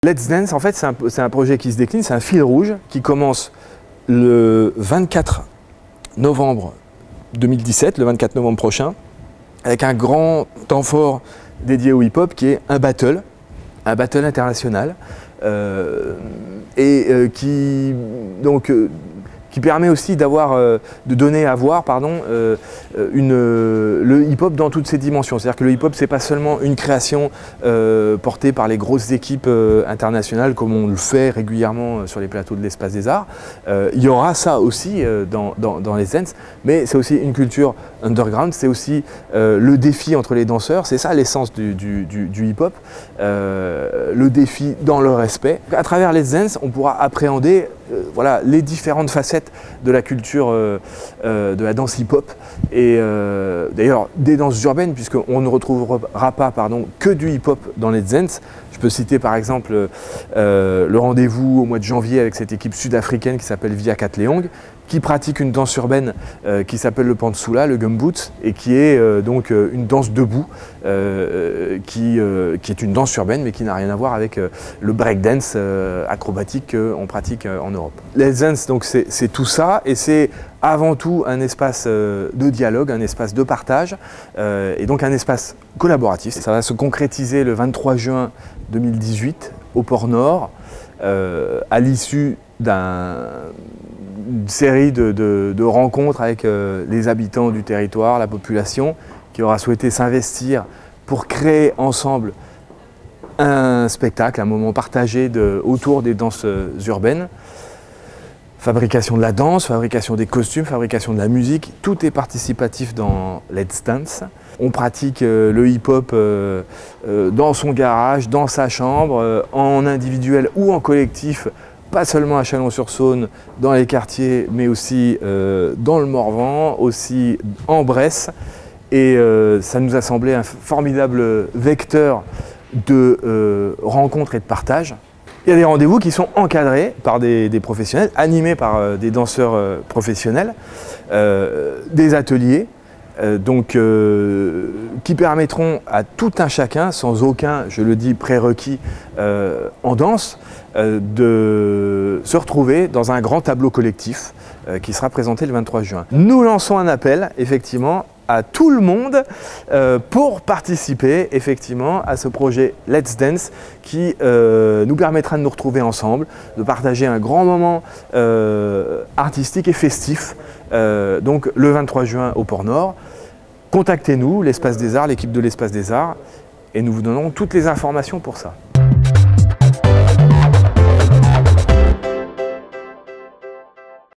Let's Dance, en fait, c'est un projet qui se décline, c'est un fil rouge qui commence le 24 novembre 2017, le 24 novembre prochain, avec un grand temps fort dédié au hip-hop qui est un battle international, qui permet aussi de donner à voir le hip-hop dans toutes ses dimensions. C'est-à-dire que le hip-hop, c'est pas seulement une création portée par les grosses équipes internationales comme on le fait régulièrement sur les plateaux de l'Espace des Arts. Il y aura ça aussi dans les Dance, mais c'est aussi une culture underground, c'est aussi le défi entre les danseurs, c'est ça l'essence du hip-hop, le défi dans le respect. À travers les Dance, on pourra appréhender voilà, les différentes facettes de la culture de la danse hip-hop et d'ailleurs des danses urbaines, puisqu'on ne retrouvera pas que du hip-hop dans les Dance. Je peux citer par exemple le rendez-vous au mois de janvier avec cette équipe sud-africaine qui s'appelle Via Katleong, qui pratique une danse urbaine qui s'appelle le Pantsula, le gumboot, et qui est donc une danse debout, qui est une danse urbaine mais qui n'a rien à voir avec le breakdance acrobatique qu'on pratique en Europe. Les Dance, donc c'est tout ça, et c'est avant tout un espace de dialogue, un espace de partage, et donc un espace collaboratif. Ça va se concrétiser le 23 juin 2018 au Port Nord, à l'issue d'une série de rencontres avec les habitants du territoire, la population, qui aura souhaité s'investir pour créer ensemble un spectacle, un moment partagé autour des danses urbaines. Fabrication de la danse, fabrication des costumes, fabrication de la musique, tout est participatif dans Let's Dance. On pratique le hip-hop dans son garage, dans sa chambre, en individuel ou en collectif, pas seulement à Chalon-sur-Saône, dans les quartiers, mais aussi dans le Morvan, aussi en Bresse. Et ça nous a semblé un formidable vecteur de rencontres et de partage. Il y a des rendez-vous qui sont encadrés par des professionnels, animés par des danseurs professionnels, des ateliers, qui permettront à tout un chacun, sans aucun, je le dis, prérequis en danse, de se retrouver dans un grand tableau collectif qui sera présenté le 23 juin. Nous lançons un appel, effectivement, à tout le monde pour participer effectivement à ce projet Let's Dance qui nous permettra de nous retrouver ensemble, de partager un grand moment artistique et festif, donc le 23 juin au Port Nord. Contactez-nous, l'Espace des Arts, l'équipe de l'Espace des Arts, et nous vous donnerons toutes les informations pour ça.